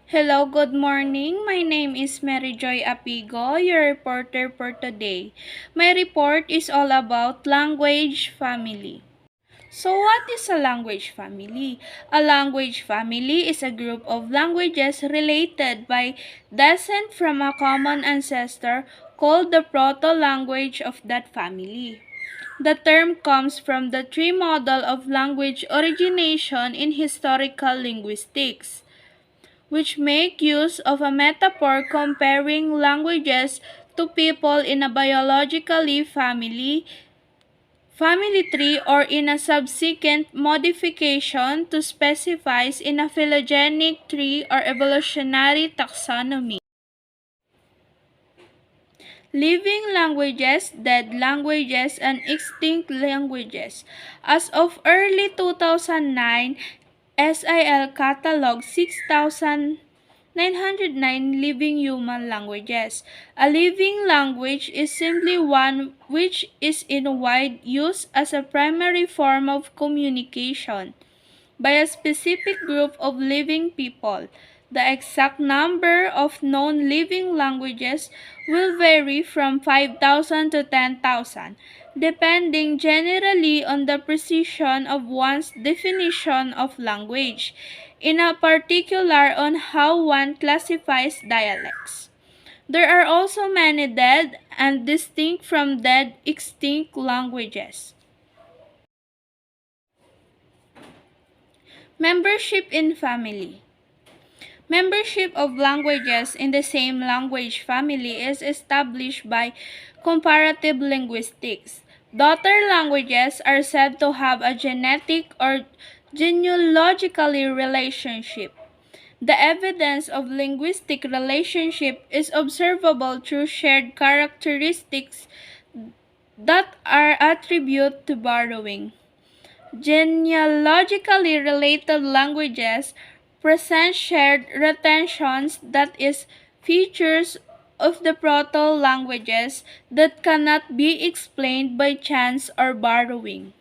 Hello, good morning. My name is Mary Joy Apigo, your reporter for today. My report is all about language family. So what is a language family? A language family is a group of languages related by descent from a common ancestor called the proto-language of that family. The term comes from the tree model of language origination in historical linguistics, which make use of a metaphor comparing languages to people in a biologically family tree or in a subsequent modification to specifies in a phylogenetic tree or evolutionary taxonomy. Living languages, dead languages, and extinct languages. As of early 2009, SIL cataloged 6,909 living human languages. A living language is simply one which is in wide use as a primary form of communication by a specific group of living people. The exact number of known living languages will vary from 5,000 to 10,000, depending generally on the precision of one's definition of language, in a particular on how one classifies dialects. There are also many dead and distinct from dead extinct languages. Membership in family. Membership of languages in the same language family is established by comparative linguistics. Daughter languages are said to have a genetic or genealogically relationship. The evidence of linguistic relationship is observable through shared characteristics that are attributed to borrowing. Genealogically related languages present shared retentions, that is, features of the proto-languages that cannot be explained by chance or borrowing.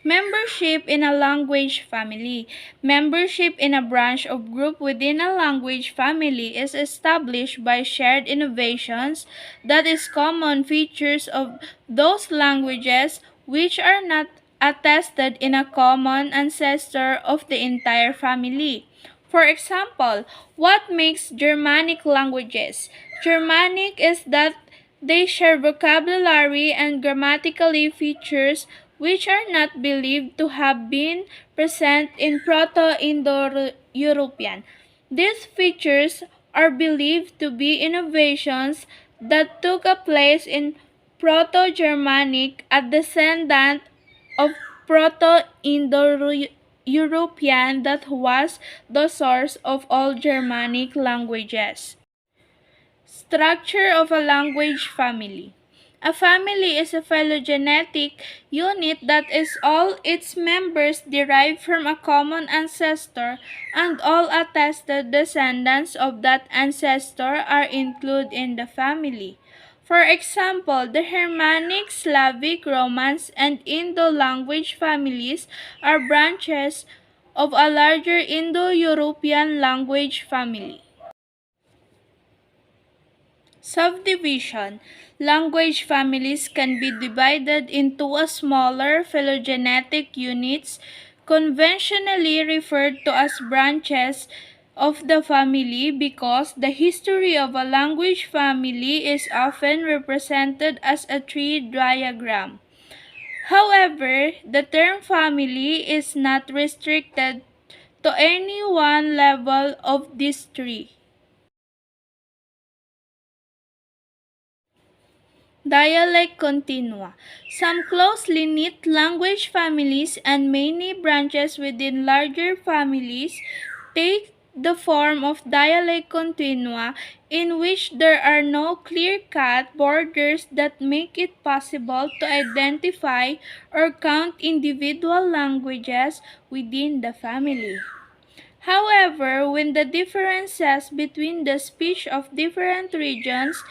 Membership in a language family. Membership in a branch of group within a language family is established by shared innovations, that is, common features of those languages which are not attested in a common ancestor of the entire family. For example, what makes Germanic languages? Germanic is that they share vocabulary and grammatically features which are not believed to have been present in Proto-Indo-European. These features are believed to be innovations that took a place in Proto-Germanic, a descendant of Proto-Indo-European that was the source of all Germanic languages. Structure of a language family. A family is a phylogenetic unit that is all its members derive from a common ancestor and all attested descendants of that ancestor are included in the family. For example, the Germanic, Slavic, Romance, and Indo-language families are branches of a larger Indo-European language family. Subdivision. Language families can be divided into a smaller phylogenetic units, conventionally referred to as branches of the family, because the history of a language family is often represented as a tree diagram. However, the term family is not restricted to any one level of this tree. Dialect continua. Some closely knit language families and many branches within larger families take the form of dialect continua, in which there are no clear-cut borders that make it possible to identify or count individual languages within the family. However, when the differences between the speech of different regions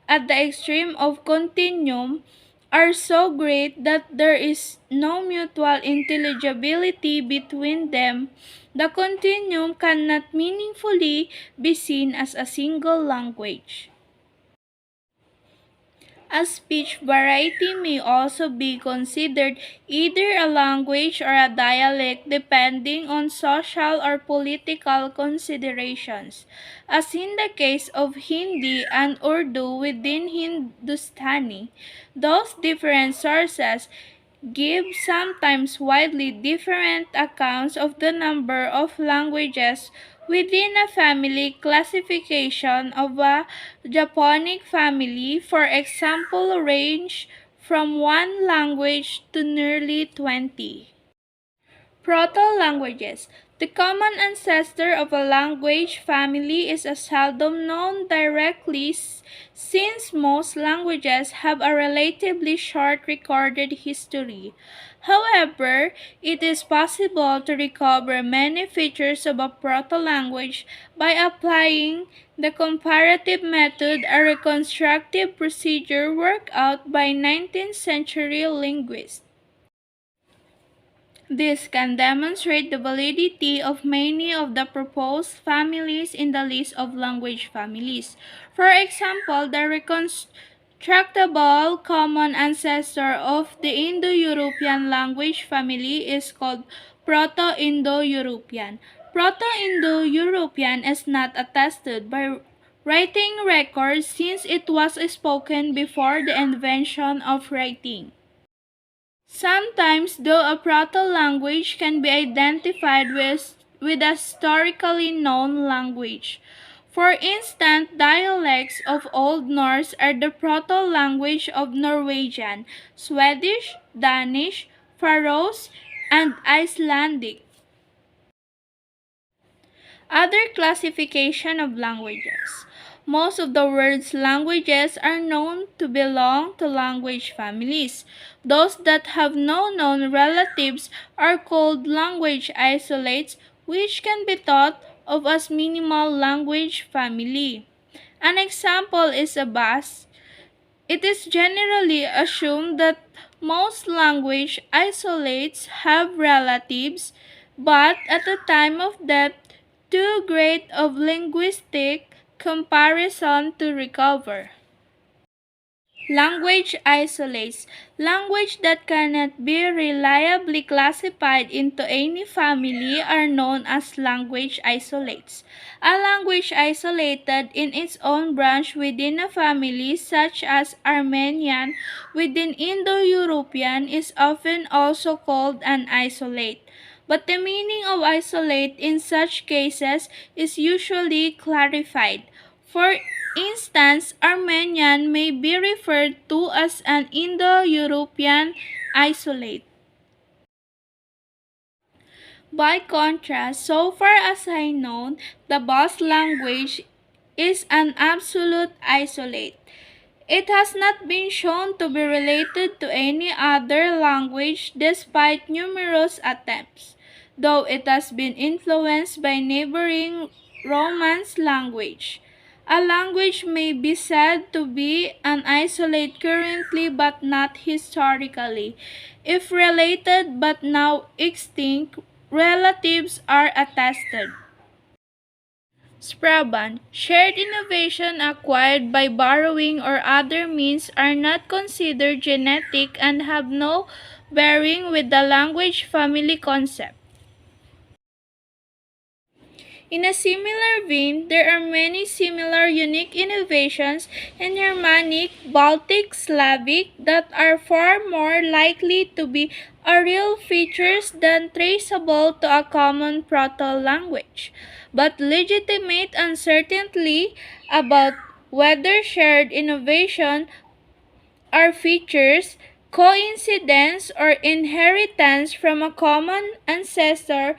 at the extreme of continuum are so great that there is no mutual intelligibility between them, the continuum cannot meaningfully be seen as a single language. A speech variety may also be considered either a language or a dialect depending on social or political considerations, as in the case of Hindi and Urdu within Hindustani. Those different sources give sometimes widely different accounts of the number of languages within a family. Classification of a Japonic family, for example, range from one language to nearly 20. Proto-languages. The common ancestor of a language family is seldom known directly since most languages have a relatively short recorded history. However, it is possible to recover many features of a proto-language by applying the comparative method, a reconstructive procedure worked out by 19th century linguists. This can demonstrate the validity of many of the proposed families in the list of language families. For example, the reconstructible common ancestor of the Indo-European language family is called Proto-Indo-European. Proto-Indo-European is not attested by writing records since it was spoken before the invention of writing. Sometimes, though, a proto-language can be identified with a historically known language. For instance, dialects of Old Norse are the proto-language of Norwegian, Swedish, Danish, Faroese, and Icelandic. Other classification of languages. Most of the world's languages are known to belong to language families. Those that have no known relatives are called language isolates, which can be thought of as minimal language family. An example is a Basque. It is generally assumed that most language isolates have relatives, but at the time of death, too great of linguistic comparison to recover. Language isolates. Language that cannot be reliably classified into any family are known as language isolates. A language isolated in its own branch within a family, such as Armenian within Indo-European, is often also called an isolate. But the meaning of isolate in such cases is usually clarified. For instance, Armenian may be referred to as an Indo-European isolate. By contrast, so far as I know, the Basque language is an absolute isolate. It has not been shown to be related to any other language despite numerous attempts, though it has been influenced by neighboring Romance language. A language may be said to be an isolate currently but not historically. If related but now extinct, relatives are attested. Sprabant. Shared innovation acquired by borrowing or other means are not considered genetic and have no bearing with the language family concept. In a similar vein, there are many similar unique innovations in Germanic, Baltic, Slavic that are far more likely to be Arial features than traceable to a common proto-language, but legitimate uncertainty about whether shared innovation are features, coincidence, or inheritance from a common ancestor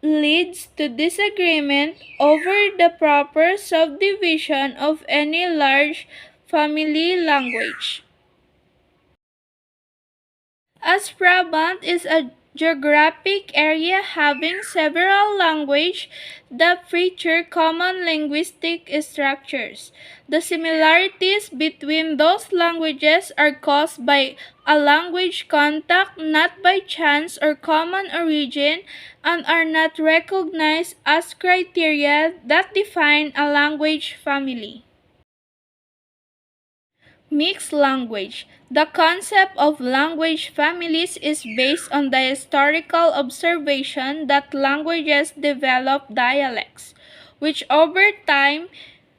leads to disagreement over the proper subdivision of any large family language. As Brabant is a geographic area having several languages that feature common linguistic structures. The similarities between those languages are caused by a language contact, not by chance or common origin, and are not recognized as criteria that define a language family. Mixed language. The concept of language families is based on the historical observation that languages develop dialects, which over time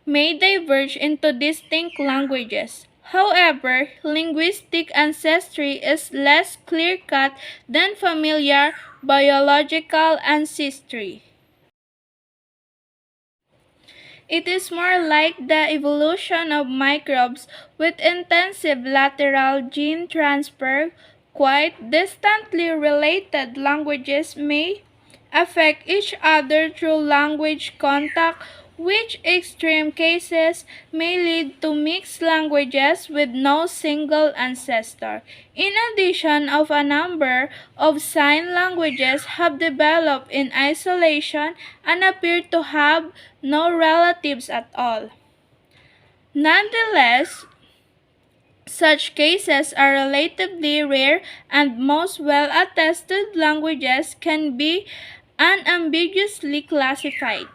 may diverge into distinct languages. However, linguistic ancestry is less clear-cut than familiar biological ancestry. It is more like the evolution of microbes with intensive lateral gene transfer. Quite distantly related languages may affect each other through language contact, which extreme cases may lead to mixed languages with no single ancestor. In addition, of a number of sign languages have developed in isolation and appear to have no relatives at all. Nonetheless, such cases are relatively rare, and most well-attested languages can be unambiguously classified.